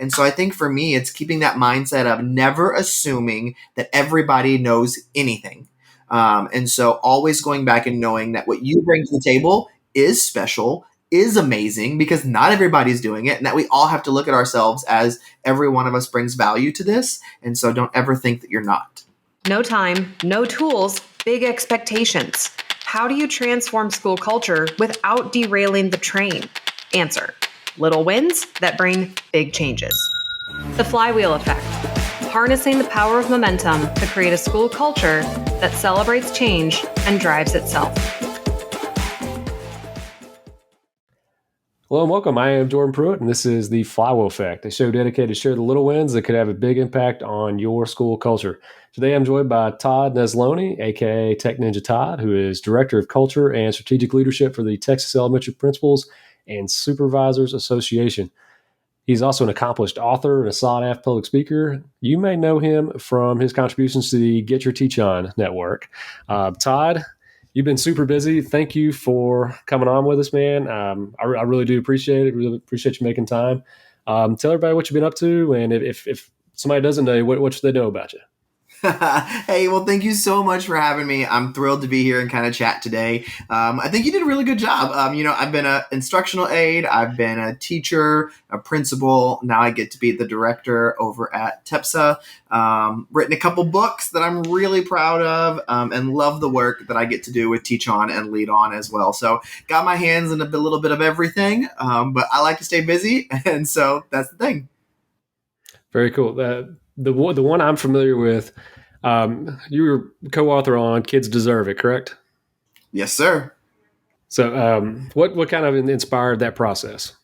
And so I think for me, it's keeping that mindset of never assuming that everybody knows anything. And so always going back and knowing that what you bring to the table is special, is amazing, because not everybody's doing it, and that we all have to look at ourselves as every one of us brings value to this. And so don't ever think that you're not. No time, no tools, big expectations. How do you transform school culture without derailing the train? Answer: little wins that bring big changes. The flywheel effect. Harnessing the power of momentum to create a school culture that celebrates change and drives itself. Hello and welcome. I am Jordan Pruitt, and this is the Flywheel Effect, a show dedicated to share the little wins that could have a big impact on your school culture. Today, I'm joined by Todd Nesloney, aka Tech Ninja Todd, who is Director of Culture and Strategic Leadership for the Texas Elementary Principals and Supervisors Association. He's also an accomplished author and a sought-after public speaker. You may know him from his contributions to the Get Your Teach On network. Todd, you've been super busy. Thank you for coming on with us, man. I really do appreciate it. Really appreciate you making time. Tell everybody what you've been up to, and if somebody doesn't know you, what should they know about you? Hey, well, thank you so much for having me. I'm thrilled to be here and kind of chat today. I think you did a really good job. I've been an instructional aide. I've been a teacher, a principal. Now I get to be the director over at TEPSA. Written a couple books that I'm really proud of, and love the work that I get to do with Teach On and Lead On as well. So got my hands in a little bit of everything, but I like to stay busy. And so that's the thing. Very cool. The one I'm familiar with, you were co-author on Kids Deserve It, correct? Yes, sir. So what kind of inspired that process?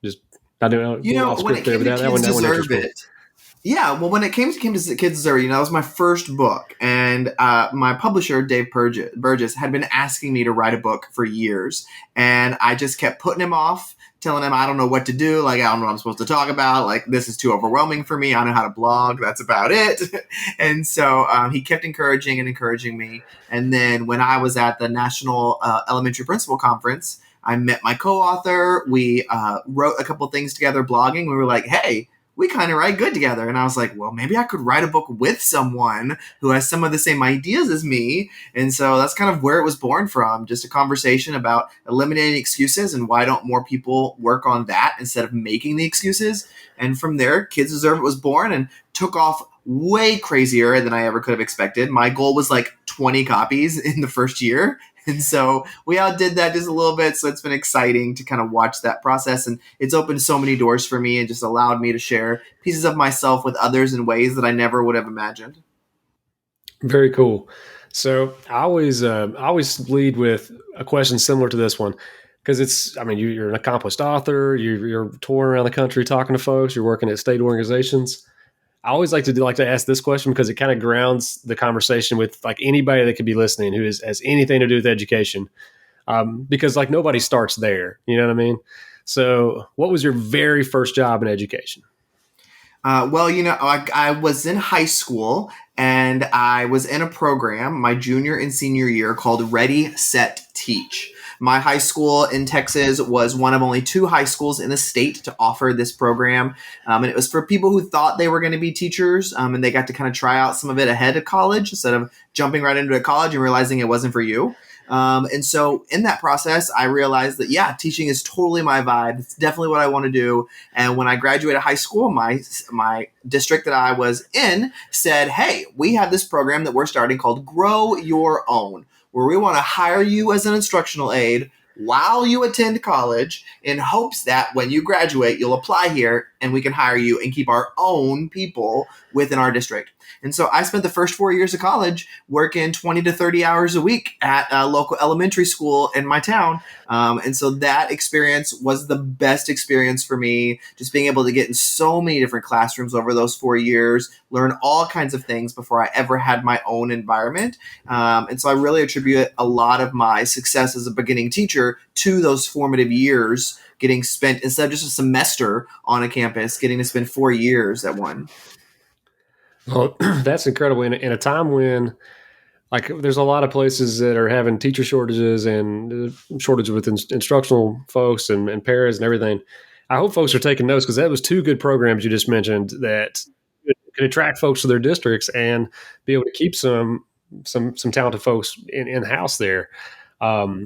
Just, I don't know, when it came to Kids Deserve It. Yeah, well, when it came to Kids Deserve It, that was my first book. And my publisher, Dave Burgess, had been asking me to write a book for years. And I just kept putting him off, telling him I don't know what to do. Like, I don't know what I'm supposed to talk about. Like, this is too overwhelming for me. I don't know how to blog. That's about it. And so he kept encouraging me. And then when I was at the National Elementary Principal Conference, I met my co-author. We wrote a couple things together blogging. We were like, hey, we kind of write good together. And I was like, well, maybe I could write a book with someone who has some of the same ideas as me. And so that's kind of where it was born from, just a conversation about eliminating excuses and why don't more people work on that instead of making the excuses. And from there, Kids Deserve It was born and took off way crazier than I ever could have expected. My goal was like 20 copies in the first year. And so we outdid that just a little bit. So it's been exciting to kind of watch that process. And it's opened so many doors for me and just allowed me to share pieces of myself with others in ways that I never would have imagined. Very cool. So I always lead with a question similar to this one, because you're an accomplished author, you're touring around the country talking to folks, you're working at state organizations. I always like to ask this question because it kind of grounds the conversation with like anybody that could be listening who has anything to do with education. Because like nobody starts there, you know what I mean? So what was your very first job in education? I was in high school and I was in a program my junior and senior year called Ready, Set, Teach. My high school in Texas was one of only 2 high schools in the state to offer this program. And it was for people who thought they were going to be teachers, and they got to kind of try out some of it ahead of college instead of jumping right into college and realizing it wasn't for you. And so in that process, I realized that, yeah, teaching is totally my vibe. It's definitely what I want to do. And when I graduated high school, my district that I was in said, hey, we have this program that we're starting called Grow Your Own, where we want to hire you as an instructional aide while you attend college in hopes that when you graduate, you'll apply here and we can hire you and keep our own people within our district. And so I spent the first 4 years of college working 20 to 30 hours a week at a local elementary school in my town. And so that experience was the best experience for me, just being able to get in so many different classrooms over those 4 years, learn all kinds of things before I ever had my own environment. And so I really attribute a lot of my success as a beginning teacher to those formative years getting spent instead of just a semester on a campus, getting to spend 4 years at one. Well, that's incredible. In a time when, like, there's a lot of places that are having teacher shortages and shortages with instructional folks and paras and everything. I hope folks are taking notes because that was two good programs you just mentioned that could attract folks to their districts and be able to keep some talented folks in house there. I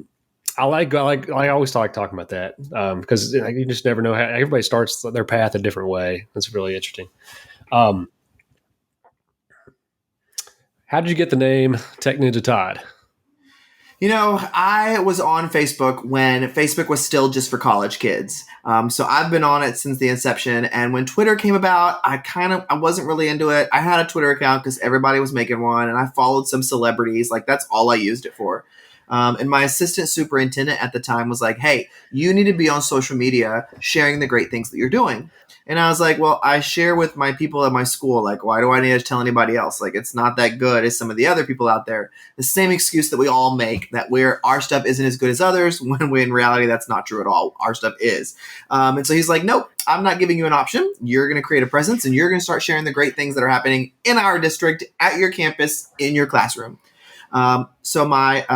always like talking about that because you just never know how everybody starts their path a different way. That's really interesting. Um, how did you get the name Tech Ninja Todd? I was on Facebook when Facebook was still just for college kids. So I've been on it since the inception. And when Twitter came about, I wasn't really into it. I had a Twitter account because everybody was making one, and I followed some celebrities. Like, that's all I used it for. And my assistant superintendent at the time was like, "Hey, you need to be on social media sharing the great things that you're doing." And I was like, "Well, I share with my people at my school. Like, why do I need to tell anybody else? Like, it's not that good as some of the other people out there." The same excuse that we all make, that our stuff isn't as good as others, when in reality that's not true at all. Our stuff is. And so he's like, "Nope, I'm not giving you an option. You're going to create a presence, and you're going to start sharing the great things that are happening in our district, at your campus, in your classroom." So my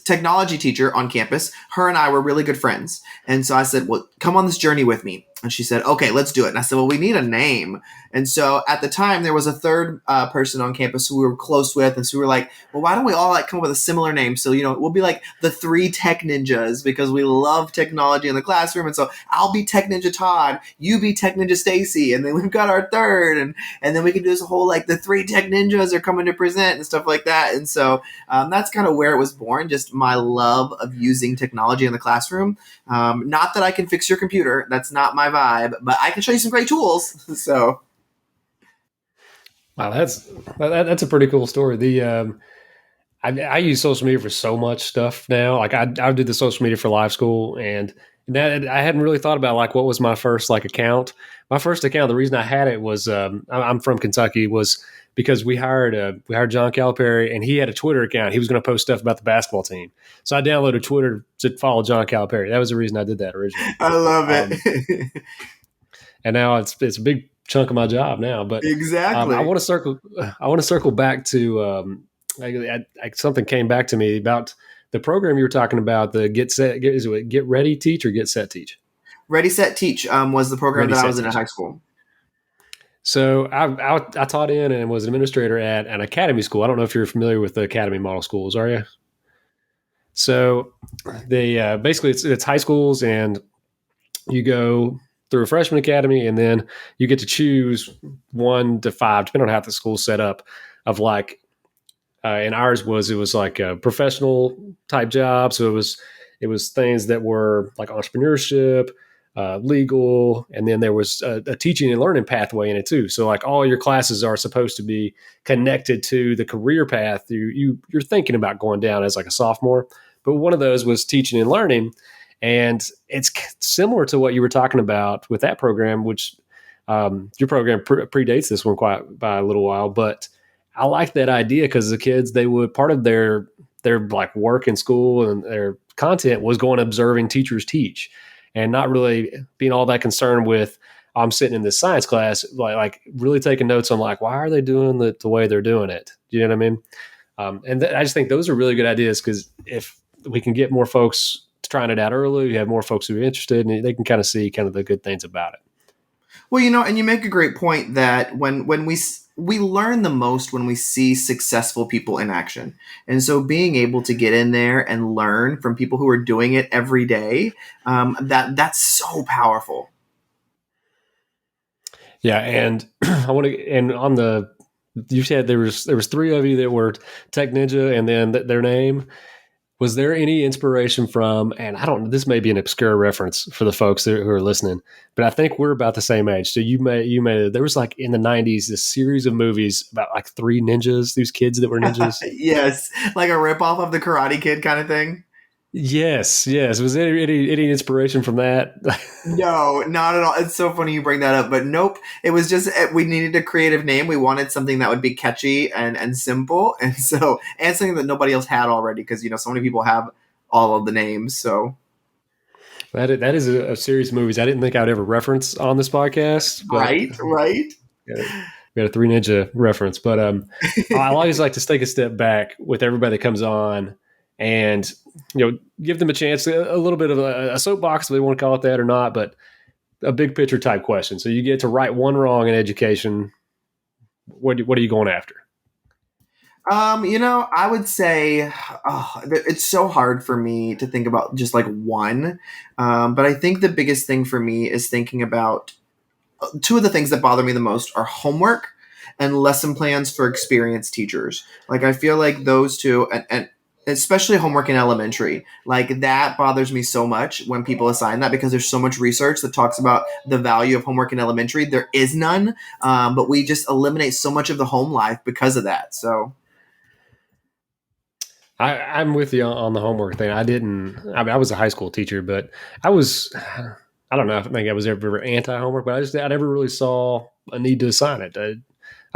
technology teacher on campus, her and I were really good friends. And so I said, "Well, come on this journey with me." And she said, "Okay, let's do it." And I said, "Well, we need a name." And so at the time, there was a third person on campus who we were close with. And so we were like, "Well, why don't we all come up with a similar name? So, we'll be like the 3 Tech Ninjas, because we love technology in the classroom. And so I'll be Tech Ninja Todd, you be Tech Ninja Stacy. And then we've got our third. And then we can do this whole, the 3 Tech Ninjas are coming to present and stuff like that." And so that's kind of where it was born, just my love of using technology in the classroom. Not that I can fix your computer. That's not my vibe, but I can show you some great tools. So. Wow, that's a pretty cool story. I use social media for so much stuff now. Like I did the social media for live school, and that I hadn't really thought about what was my first account. My first account, the reason I had it was I'm from Kentucky, was because we hired John Calipari, and he had a Twitter account. He was going to post stuff about the basketball team, so I downloaded Twitter to follow John Calipari. That was the reason I did that originally. I love it. And now it's a big chunk of my job now. But exactly, I want to circle back to something came back to me about the program you were talking about. The Get Ready Teach or Get Set Teach? Ready Set Teach was the program Ready, that I Set, was in Teach. at high school. So I taught in and was an administrator at an academy school. I don't know if you're familiar with the academy model schools, are you? So they basically it's high schools, and you go through a freshman academy, and then you get to choose 1 to 5, depending on how the school's set up, of and ours it was like a professional type job. So it was things that were like entrepreneurship, legal, and then there was a teaching and learning pathway in it too. So all your classes are supposed to be connected to the career path you're thinking about going down as a sophomore. But one of those was teaching and learning. And it's similar to what you were talking about with that program, which your program predates this one quite by a little while. But I like that idea because the kids, they would, part of their work in school and their content was going observing teachers teach, and not really being all that concerned with, I'm sitting in this science class, really taking notes on why are they doing the way they're doing it? Do you know what I mean? I just think those are really good ideas, because if we can get more folks trying it out early, you have more folks who are interested, and they can kind of see the good things about it. Well, and you make a great point that when we learn the most when we see successful people in action. And so being able to get in there and learn from people who are doing it every day, that's so powerful. Yeah. And you said there was 3 of you that were Tech Ninja, and then their name. Was there any inspiration from, and I don't, this may be an obscure reference for the folks who are listening, but I think we're about the same age. So there was in the 90s, this series of movies about 3 ninjas, these kids that were ninjas. Yes. Like a ripoff of the Karate Kid kind of thing. Yes. Was there any inspiration from that? No, not at all. It's so funny you bring that up, but nope. It was just, we needed a creative name. We wanted something that would be catchy and simple. And something that nobody else had already, because, so many people have all of the names. So that is a series of movies I didn't think I'd ever reference on this podcast. Right. We got a 3 Ninja reference, but I always like to take a step back with everybody that comes on and give them a chance, a little bit of a soapbox, if they want to call it that or not, but a big picture type question. So you get to right one wrong in education. What are you going after? I would say it's so hard for me to think about just like one. But I think the biggest thing for me is thinking about two of the things that bother me the most are homework and lesson plans for experienced teachers. Like I feel like those two, and especially homework in elementary, like that bothers me so much when people assign that, because there's so much research that talks about the value of homework in elementary. There is none, but we just eliminate so much of the home life because of that. So I'm with you on the homework thing. I was a high school teacher, but I don't know if I was ever anti homework, but I never really saw a need to assign it.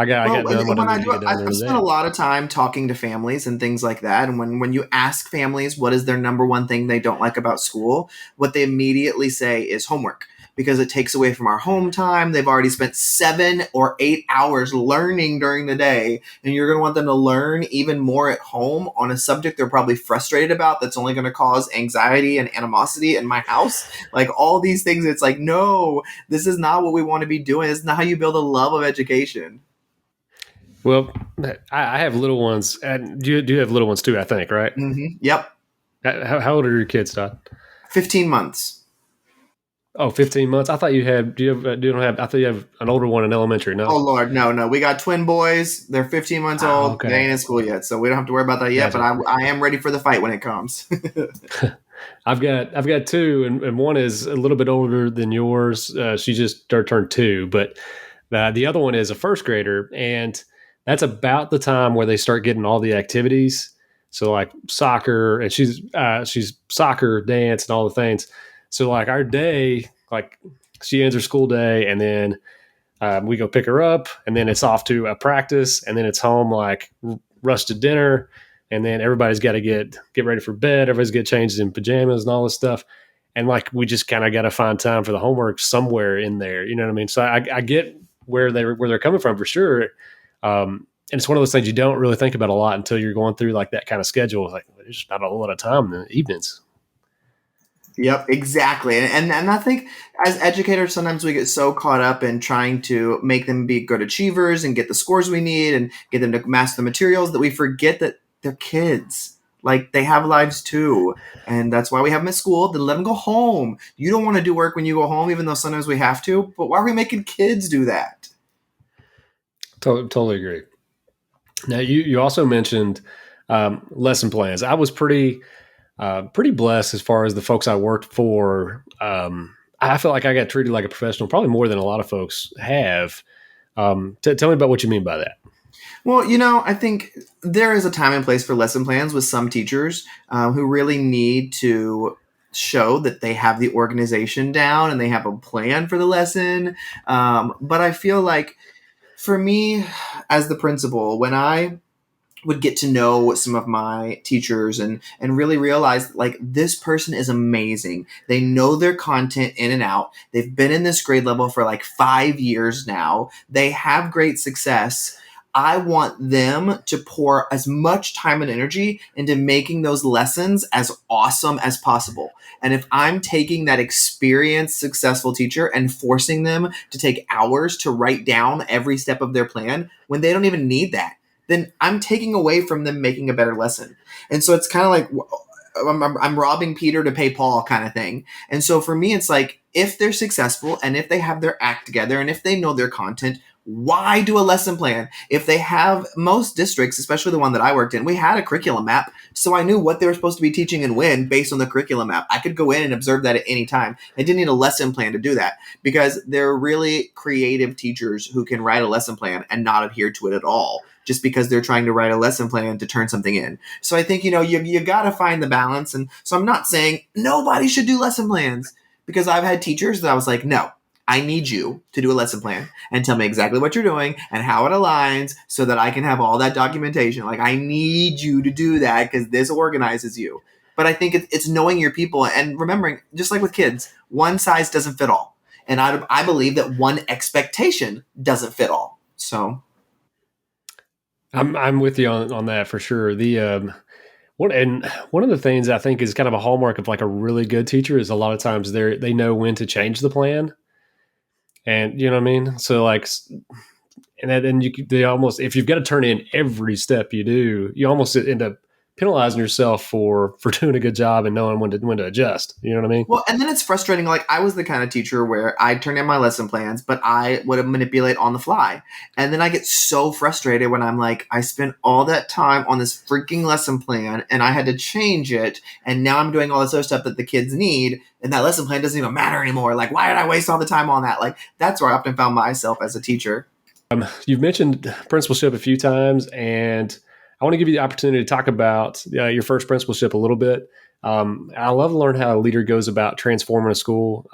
I got Well, done what I when I needed do to it, get done during I've the spent a day. lot of time talking to families and things like that. And when you ask families what is their number one thing they don't like about school, what they immediately say is homework, because it takes away from our home time. They've already spent 7 or 8 hours learning during the day, and you're going to want them to learn even more at home on a subject they're probably frustrated about that's only going to cause anxiety and animosity in my house. Like all these things, it's like, no, this is not what we want to be doing. This is not how you build a love of education. Well, I have little ones, and do you have little ones too? I think, right? Yep. How old are your kids, Todd? 15 months. Oh, 15 months. I thought you had. Do you don't have? I thought you have an older one in elementary. Oh No. Lord, no, no. We got twin boys. They're 15 months Oh, old. They okay. ain't in school yet, so we don't have to worry about that yet. But Gotcha. I am ready for the fight when it comes. I've got two, and one is a little bit older than yours. She just turned two, but the other one is a first grader, and that's about the time where they start getting all the activities. So like soccer, and she's soccer, dance, and all the things. So like our day, like she ends her school day, and then we go pick her up, and then it's off to a practice, and then it's home like rush to dinner, and then everybody's got to get ready for bed. Everybody's get changed in pajamas and all this stuff, and like we just kind of got to find time for the homework somewhere in there. You know what I mean? So I get where they're coming from for sure. And it's one of those things you don't really think about a lot until you're going through like that kind of schedule. Like there's not a whole lot of time in the evenings. Yep, exactly. And I think as educators, sometimes we get so caught up in trying to make them be good achievers and get the scores we need and get them to master the materials that we forget that they're kids. Like they have lives too. And that's why we have them at school. Then let them go home. You don't want to do work when you go home, even though sometimes we have to. But why are we making kids do that? Totally agree. Now you also mentioned lesson plans. I was pretty blessed as far as the folks I worked for. I feel like I got treated like a professional, probably more than a lot of folks have. Tell me about what you mean by that. Well, I think there is a time and place for lesson plans with some teachers who really need to show that they have the organization down and they have a plan for the lesson. But I feel like for me, as the principal, when I would get to know some of my teachers and really realize like this person is amazing. They know their content in and out. They've been in this grade level for like 5 years now. They have great success. I want them to pour as much time and energy into making those lessons as awesome as possible. And if I'm taking that experienced, successful teacher and forcing them to take hours to write down every step of their plan when they don't even need that, then I'm taking away from them making a better lesson. And so it's kind of like I'm robbing Peter to pay Paul kind of thing. And so for me, it's like if they're successful and if they have their act together and if they know their content, why do a lesson plan? If they have most districts, especially the one that I worked in, we had a curriculum map. So I knew what they were supposed to be teaching and when based on the curriculum map. I could go in and observe that at any time. I didn't need a lesson plan to do that because they're really creative teachers who can write a lesson plan and not adhere to it at all just because they're trying to write a lesson plan to turn something in. So I think, you got to find the balance. And so I'm not saying nobody should do lesson plans because I've had teachers that I was like, no, I need you to do a lesson plan and tell me exactly what you're doing and how it aligns so that I can have all that documentation. Like I need you to do that because this organizes you. But I think it's knowing your people and remembering, just like with kids, one size doesn't fit all. And I believe that one expectation doesn't fit all. So I'm with you on that for sure. The One of the things I think is kind of a hallmark of like a really good teacher is a lot of times they know when to change the plan, and you know what I mean. So like, and then they almost, if you've got to turn in every step you do, you almost end up penalizing yourself for doing a good job and knowing when to adjust. You know what I mean? Well, and then it's frustrating. Like, I was the kind of teacher where I'd turn in my lesson plans, but I would manipulate on the fly. And then I get so frustrated when I'm like, I spent all that time on this freaking lesson plan and I had to change it. And now I'm doing all this other stuff that the kids need. And that lesson plan doesn't even matter anymore. Like, why did I waste all the time on that? Like, that's where I often found myself as a teacher. You've mentioned principalship a few times, and I want to give you the opportunity to talk about your first principalship a little bit. I love to learn how a leader goes about transforming a school.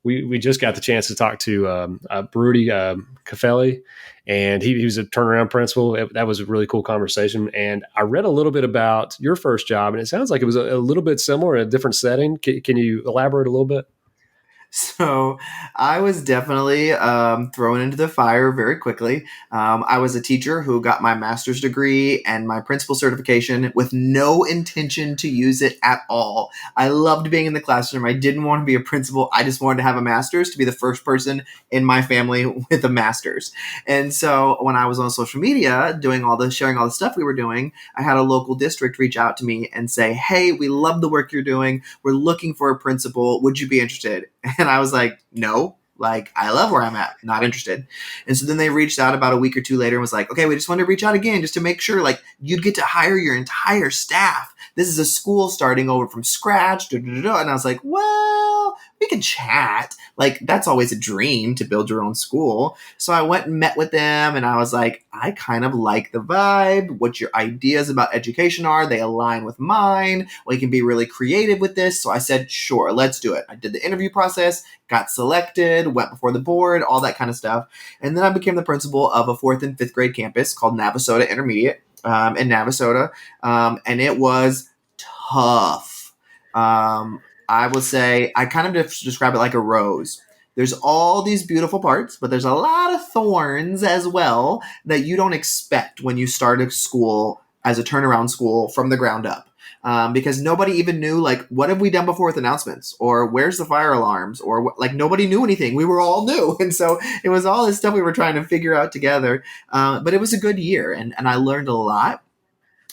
We just got the chance to talk to Rudy Caffelli, and he was a turnaround principal. That was a really cool conversation. And I read a little bit about your first job, and it sounds like it was a little bit similar in a different setting. Can you elaborate a little bit? So I was definitely thrown into the fire very quickly. I was a teacher who got my master's degree and my principal certification with no intention to use it at all. I loved being in the classroom. I didn't want to be a principal. I just wanted to have a master's, to be the first person in my family with a master's. And so when I was on social media sharing all the stuff we were doing, I had a local district reach out to me and say, "Hey, we love the work you're doing. We're looking for a principal. Would you be interested?" And I was like, "No, like, I love where I'm at, not interested." And so then they reached out about a week or two later and was like, "Okay, we just wanted to reach out again just to make sure like you'd get to hire your entire staff. This is a school starting over from scratch." Da, da, da, da. And I was like, "Well, we can chat. Like, that's always a dream to build your own school." So I went and met with them and I was like, "I kind of like the vibe. What your ideas about education are. They align with mine. We can be really creative with this." So I said, "Sure, let's do it." I did the interview process, got selected, went before the board, all that kind of stuff. And then I became the principal of a 4th and 5th grade campus called Navasota Intermediate in Navasota. And it was tough. I will say, I kind of describe it like a rose. There's all these beautiful parts, but there's a lot of thorns as well that you don't expect when you start a school as a turnaround school from the ground up. Because nobody even knew, like, what have we done before with announcements, or where's the fire alarms, or like nobody knew anything. We were all new. And so it was all this stuff we were trying to figure out together. But it was a good year and I learned a lot.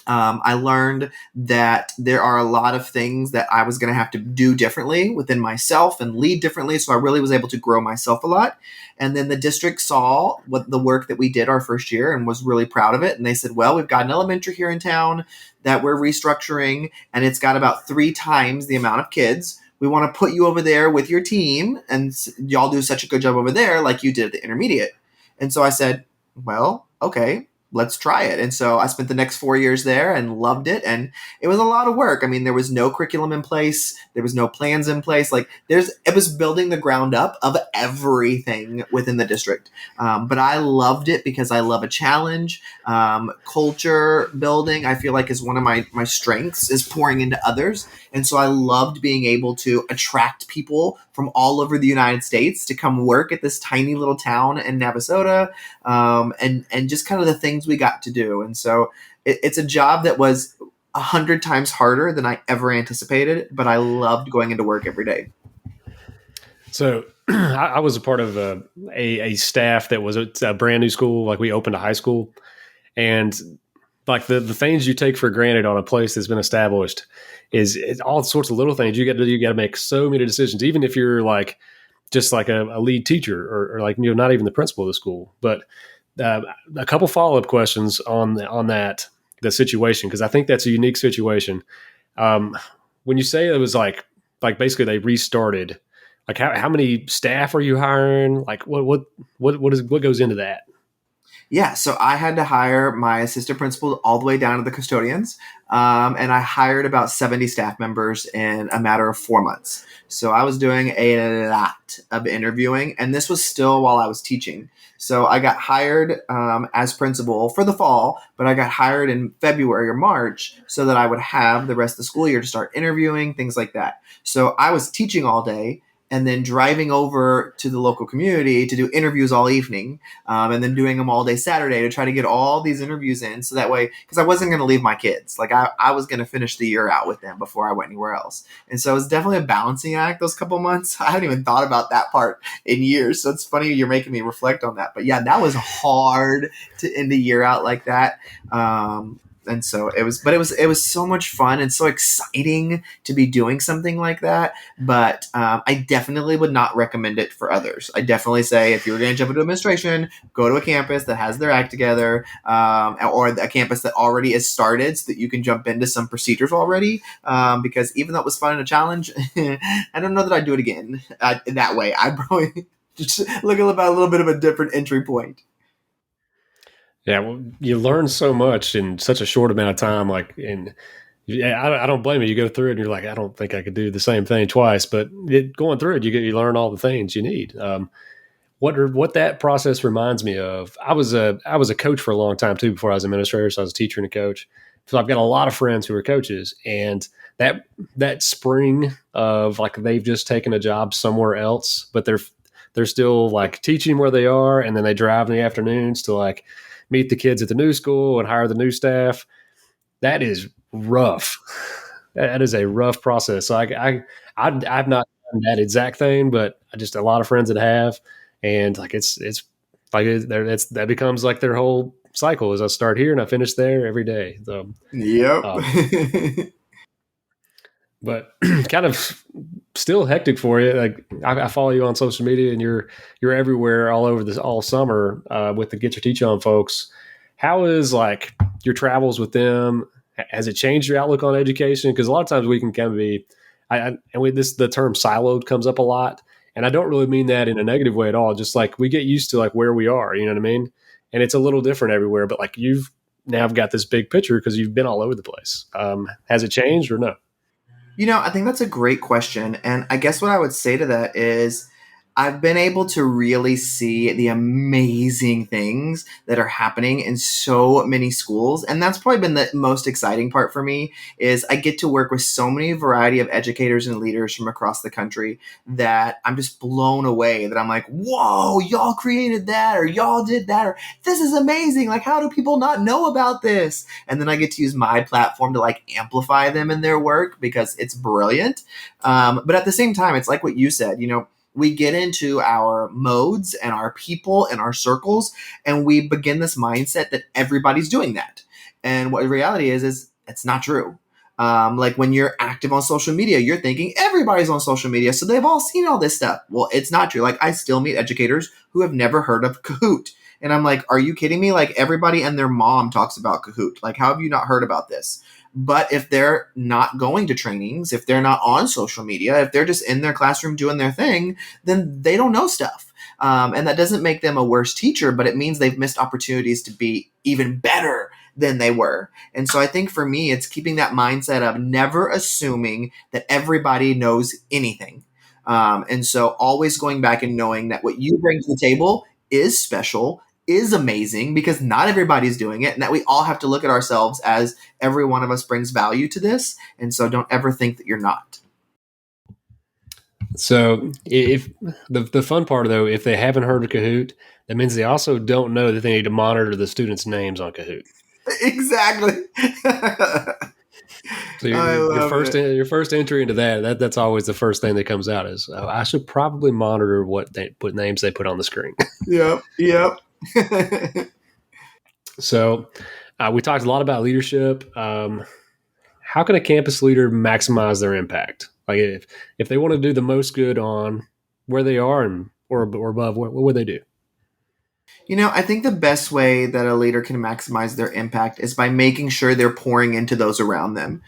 I learned that there are a lot of things that I was going to have to do differently within myself and lead differently. So I really was able to grow myself a lot. And then the district saw what the work that we did our first year and was really proud of it. And they said, "Well, we've got an elementary here in town that we're restructuring, and it's got about 3 times the amount of kids. We want to put you over there with your team, and y'all do such a good job over there like you did at the intermediate." And so I said, "Well, okay, let's try it." And so I spent the next 4 years there and loved it. And it was a lot of work. I mean, there was no curriculum in place. There was no plans in place. Like, it was building the ground up of everything within the district. But I loved it because I love a challenge. Culture building, I feel like, is one of my strengths, is pouring into others. And so I loved being able to attract people from all over the United States to come work at this tiny little town in Navasota, and just kind of the things we got to do. And so it's a job that was 100 times harder than I ever anticipated, but I loved going into work every day. So I was a part of a staff that was a brand new school. Like, we opened a high school, and like the things you take for granted on a place that's been established is all sorts of little things you got to do. You got to make so many decisions, even if you're like just like a lead teacher or like, you know, not even the principal of the school. But a couple follow-up questions on the situation, because I think that's a unique situation. When you say it was like basically they restarted, like how many staff are you hiring? Like what goes into that? Yeah, so I had to hire my assistant principal all the way down to the custodians. And I hired about 70 staff members in a matter of 4 months. So I was doing a lot of interviewing, and this was still while I was teaching. So I got hired as principal for the fall, but I got hired in February or March so that I would have the rest of the school year to start interviewing, things like that. So I was teaching all day, and then driving over to the local community to do interviews all evening, and then doing them all day Saturday to try to get all these interviews in. So that way, because I wasn't going to leave my kids, like I was going to finish the year out with them before I went anywhere else. And so it was definitely a balancing act those couple months. I hadn't even thought about that part in years. So it's funny you're making me reflect on that. But yeah, that was hard to end the year out like that. And so it was so much fun and so exciting to be doing something like that. But I definitely would not recommend it for others. I definitely say if you're going to jump into administration, go to a campus that has their act together, or a campus that already is started so that you can jump into some procedures already. Because even though it was fun and a challenge, I don't know that I'd do it again that way. I'd probably just look at a little bit of a different entry point. Yeah, well, you learn so much in such a short amount of time. I don't blame you. You go through it and you're like, I don't think I could do the same thing twice. But going through it, you learn all the things you need. What that process reminds me of, I was a coach for a long time too before I was an administrator. So I was a teacher and a coach. So I've got a lot of friends who are coaches, and that spring of like they've just taken a job somewhere else, but they're still like teaching where they are, and then they drive in the afternoons to like meet the kids at the new school and hire the new staff. That is rough. That is a rough process. So I've not done that exact thing, but just a lot of friends that have, and like it's like that becomes like their whole cycle. Is I start here and I finish there every day. So Yep. but kind of still hectic for you. Like I follow you on social media, and you're everywhere, all over this all summer with the Get Your Teach On folks. How is like your travels with them? Has it changed your outlook on education? Because a lot of times we can kind of be, the term siloed comes up a lot, and I don't really mean that in a negative way at all. Just like we get used to like where we are, you know what I mean? And it's a little different everywhere. But like you've now got this big picture because you've been all over the place. Has it changed or no? I think that's a great question. And I guess what I would say to that is I've been able to really see the amazing things that are happening in so many schools. And that's probably been the most exciting part for me is I get to work with so many variety of educators and leaders from across the country that I'm just blown away that I'm like, whoa, y'all created that or y'all did that or this is amazing. Like, how do people not know about this? And then I get to use my platform to like amplify them in their work because it's brilliant. But at the same time, it's like what you said, we get into our modes and our people and our circles, and we begin this mindset that everybody's doing that. And what the reality is it's not true. Like when you're active on social media, you're thinking everybody's on social media, so they've all seen all this stuff. Well, it's not true. Like I still meet educators who have never heard of Kahoot. And I'm like, are you kidding me? Like everybody and their mom talks about Kahoot. Like, how have you not heard about this? But if they're not going to trainings, if they're not on social media, if they're just in their classroom doing their thing, then they don't know stuff. And that doesn't make them a worse teacher, but it means they've missed opportunities to be even better than they were. And so I think for me, it's keeping that mindset of never assuming that everybody knows anything. And so always going back and knowing that what you bring to the table is special, is amazing because not everybody's doing it, and that we all have to look at ourselves as every one of us brings value to this. And so don't ever think that you're not. So if the fun part though, if they haven't heard of Kahoot, that means they also don't know that they need to monitor the students' names on Kahoot. Exactly. So your first entry into that's always the first thing that comes out is I should probably monitor what names they put on the screen. Yep. So we talked a lot about leadership. How can a campus leader maximize their impact? Like if they want to do the most good on where they are or above, what would they do? I think the best way that a leader can maximize their impact is by making sure they're pouring into those around them,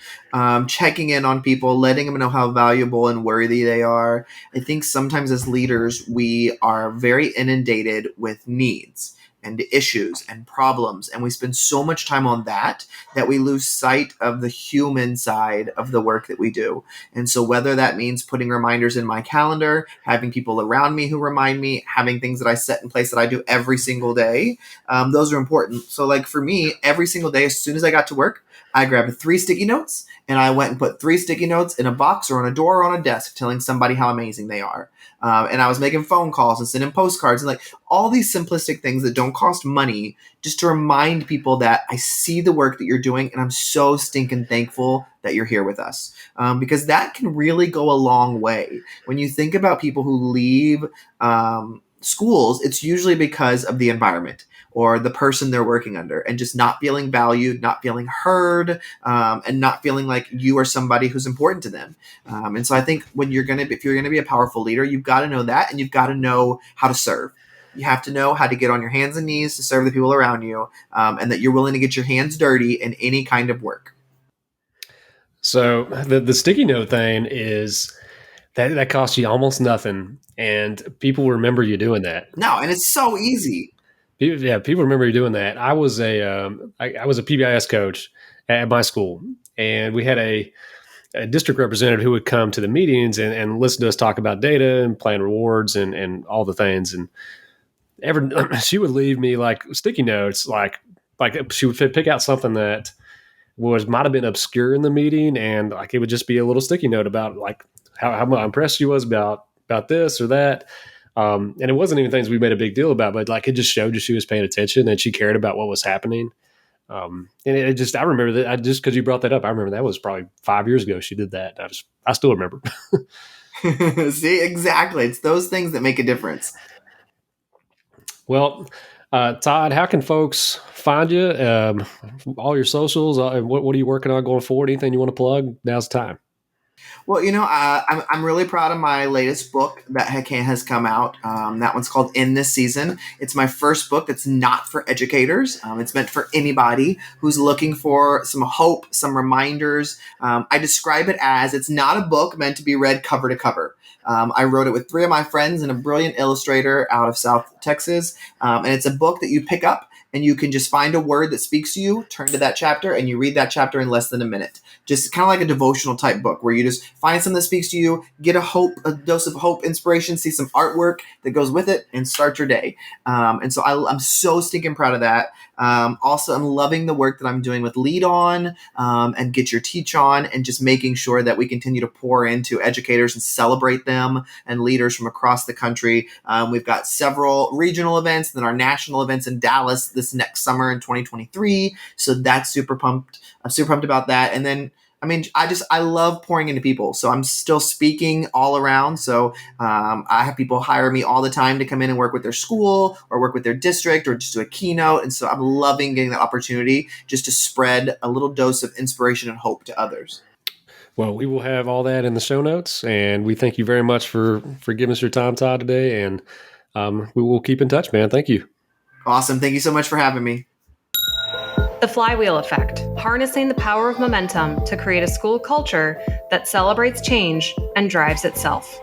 checking in on people, letting them know how valuable and worthy they are. I think sometimes as leaders, we are very inundated with needs and issues and problems, and we spend so much time on that we lose sight of the human side of the work that we do. And so whether that means putting reminders in my calendar, having people around me who remind me, having things that I set in place that I do every single day, those are important. So like for me, every single day, as soon as I got to work, I grabbed 3 sticky notes and I went and put 3 sticky notes in a box or on a door or on a desk telling somebody how amazing they are. And I was making phone calls and sending postcards and like all these simplistic things that don't cost money, just to remind people that I see the work that you're doing and I'm so stinking thankful that you're here with us. Because that can really go a long way. When you think about people who leave schools, it's usually because of the environment or the person they're working under, and just not feeling valued, not feeling heard, and not feeling like you are somebody who's important to them. And so I think if you're going to be a powerful leader, you've got to know that, and you've got to know how to serve. You have to know how to get on your hands and knees to serve the people around you, and that you're willing to get your hands dirty in any kind of work. So the sticky note thing is that costs you almost nothing, and people remember you doing that. No, and it's so easy. People remember you doing that. I was a PBIS coach at my school, and we had a district representative who would come to the meetings and listen to us talk about data and plan rewards and all the things. And she would leave me like sticky notes, like she would pick out something that might have been obscure in the meeting, and like it would just be a little sticky note about like how impressed she was about this or that. And it wasn't even things we made a big deal about, but like it just showed that she was paying attention and she cared about what was happening. And I remember that just because you brought that up, I remember that was probably 5 years ago she did that. I still remember. See, exactly. It's those things that make a difference. Well, Todd, how can folks find you? All your socials, what are you working on going forward? Anything you want to plug? Now's the time. Well, I'm really proud of my latest book that has come out. That one's called In This Season. It's my first book that's not for educators. It's meant for anybody who's looking for some hope, some reminders. I describe it as it's not a book meant to be read cover to cover. I wrote it with 3 of my friends and a brilliant illustrator out of South Texas. And it's a book that you pick up and you can just find a word that speaks to you, turn to that chapter, and you read that chapter in less than a minute. Just kind of like a devotional type book where you just find something that speaks to you, get a dose of hope, inspiration, see some artwork that goes with it, and start your day. And so I'm so stinking proud of that. Also, I'm loving the work that I'm doing with Lead On and Get Your Teach On, and just making sure that we continue to pour into educators and celebrate them and leaders from across the country. We've got several regional events, then our national events in Dallas this next summer in 2023. So that's super pumped. I'm super pumped about that. And then, I love pouring into people. So I'm still speaking all around. So I have people hire me all the time to come in and work with their school or work with their district or just do a keynote. And so I'm loving getting that opportunity just to spread a little dose of inspiration and hope to others. Well, we will have all that in the show notes, and we thank you very much for giving us your time, Todd, today. And we will keep in touch, man. Thank you. Awesome. Thank you so much for having me. The flywheel effect, harnessing the power of momentum to create a school culture that celebrates change and drives itself.